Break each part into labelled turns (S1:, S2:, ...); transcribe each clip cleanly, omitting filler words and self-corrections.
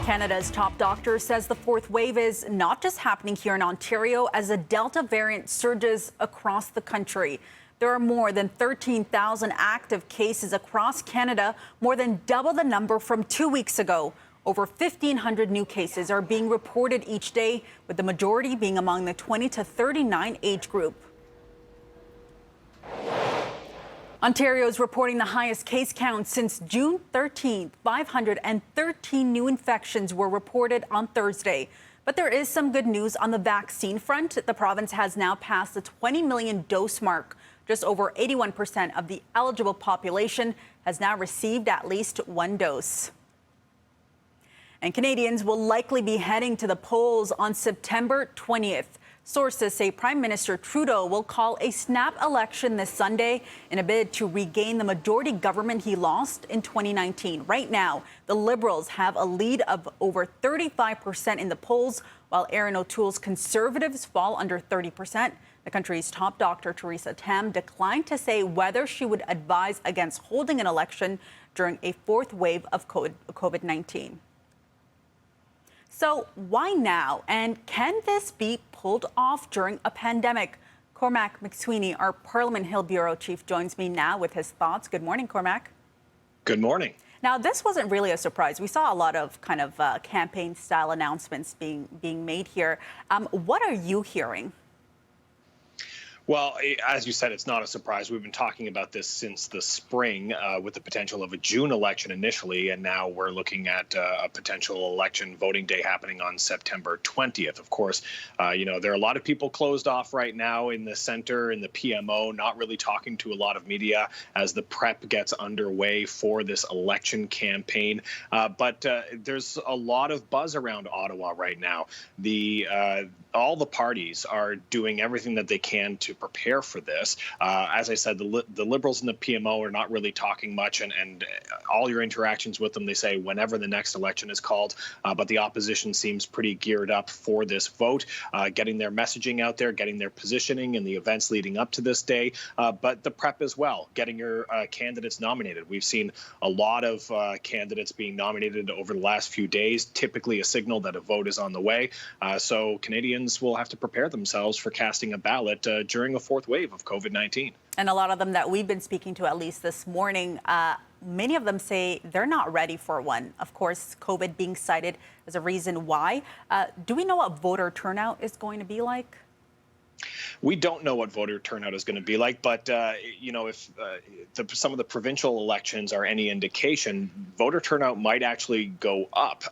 S1: Canada's top doctor says the fourth wave is not just happening here in Ontario as the Delta variant surges across the country. There are more than 13,000 active cases across Canada, more than double the number from 2 weeks ago. Over 1,500 new cases are being reported each day, with the majority being among the 20 to 39 age group. Ontario is reporting the highest case count since June 13th. 513 new infections were reported on Thursday. But there is some good news on the vaccine front. The province has now passed the 20 million dose mark. Just over 81% of the eligible population has now received at least one dose. And Canadians will likely be heading to the polls on September 20th. Sources say Prime Minister Trudeau will call a snap election this Sunday in a bid to regain the majority government he lost in 2019. Right now, the Liberals have a lead of over 35% in the polls, while Erin O'Toole's Conservatives fall under 30%. The country's top doctor, Theresa Tam, declined to say whether she would advise against holding an election during a fourth wave of COVID-19. So why now? And can this be pulled off during a pandemic? Cormac Mac Sweeney, our Parliament Hill Bureau Chief, joins me now with his thoughts. Good morning, Cormac.
S2: Good morning.
S1: Now, this wasn't really a surprise. We saw a lot of kind of campaign-style announcements being made here. What are you hearing?
S2: Well, as you said, it's not a surprise. We've been talking about this since the spring with the potential of a June election initially, and now we're looking at a potential election voting day happening on September 20th. Of course, there are a lot of people closed off right now in the center, in the PMO, not really talking to a lot of media as the prep gets underway for this election campaign. But there's a lot of buzz around Ottawa right now. All the parties are doing everything that they can to prepare for this. As I said, the Liberals and the PMO are not really talking much, and all your interactions with them, they say whenever the next election is called. But the opposition seems pretty geared up for this vote, getting their messaging out there, getting their positioning in the events leading up to this day, but the prep as well, getting your candidates nominated. We've seen a lot of candidates being nominated over the last few days, typically a signal that a vote is on the way. So Canadians will have to prepare themselves for casting a ballot during a fourth wave of COVID-19.
S1: And a lot of them that we've been speaking to, at least this morning, many of them say they're not ready for one. Of course, COVID being cited as a reason why. Do we know what voter turnout is going to be like?
S2: We don't know what voter turnout is going to be like, but if some of the provincial elections are any indication, voter turnout might actually go up.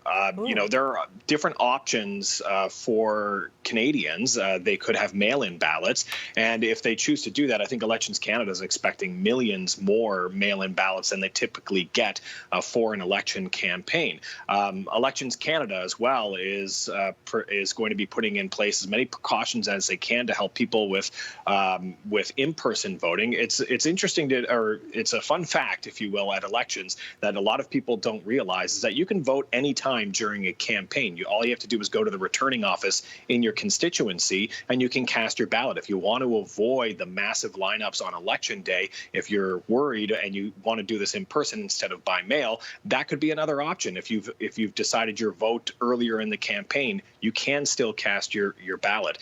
S2: There are different options for Canadians. They could have mail-in ballots, and if they choose to do that, I think Elections Canada is expecting millions more mail-in ballots than they typically get for an election campaign. Elections Canada as well is going to be putting in place as many precautions as they can to help people with in-person voting. It's interesting it's a fun fact, if you will, at elections that a lot of people don't realize is that you can vote anytime during a campaign. All you have to do is go to the returning office in your constituency and you can cast your ballot. If you want to avoid the massive lineups on election day, if you're worried and you want to do this in person instead of by mail, that could be another option. If you've decided your vote earlier in the campaign, you can still cast your ballot.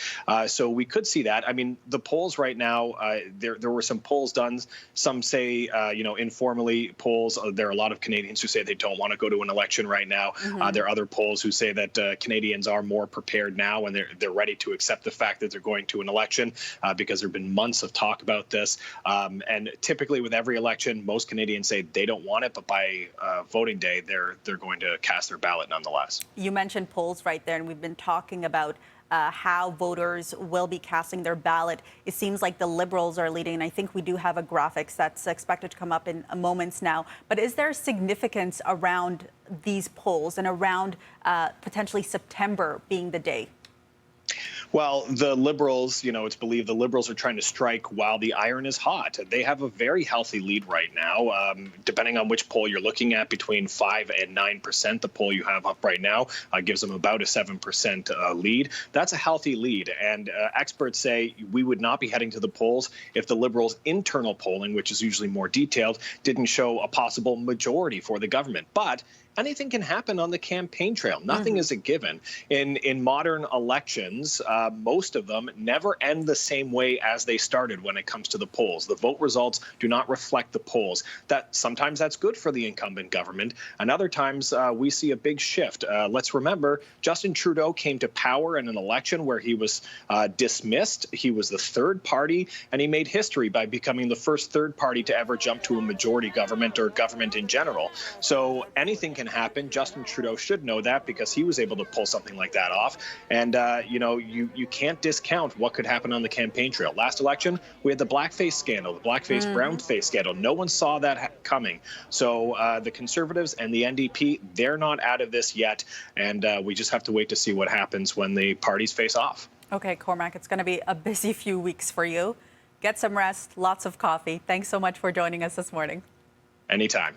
S2: So we could see that. I mean, the polls right now, there were some polls done. Some say, informally polls. There are a lot of Canadians who say they don't want to go to an election right now. Mm-hmm. There are other polls who say that Canadians are more prepared now and they're ready to accept the fact that they're going to an election because there have been months of talk about this. And typically with every election, most Canadians say they don't want it, but by voting day, they're going to cast their ballot nonetheless.
S1: You mentioned polls right there, and we've been talking about how voters will be casting their ballot. It seems like the Liberals are leading, and I think we do have a graphics that's expected to come up in moments now. But is there significance around these polls and around potentially September being the day?
S2: Well, the Liberals, it's believed the Liberals are trying to strike while the iron is hot. They have a very healthy lead right now, depending on which poll you're looking at, between 5 and 9%. The poll you have up right now gives them about a 7% lead. That's a healthy lead. And experts say we would not be heading to the polls if the Liberals' internal polling, which is usually more detailed, didn't show a possible majority for the government. But anything can happen on the campaign trail. Nothing is a given. In modern elections, most of them never end the same way as they started when it comes to the polls. The vote results do not reflect the polls. Sometimes that's good for the incumbent government, and other times we see a big shift. Let's remember, Justin Trudeau came to power in an election where he was dismissed. He was the third party, and he made history by becoming the first third party to ever jump to a majority government or government in general. So anything can happen. Justin Trudeau should know that because he was able to pull something like that off. And, you can't discount what could happen on the campaign trail. Last election, we had the blackface scandal, the blackface brown face scandal. No one saw that coming. So the Conservatives and the NDP, they're not out of this yet. And we just have to wait to see what happens when the parties face off.
S1: Okay, Cormac, it's going to be a busy few weeks for you. Get some rest, lots of coffee. Thanks so much for joining us this morning.
S2: Anytime.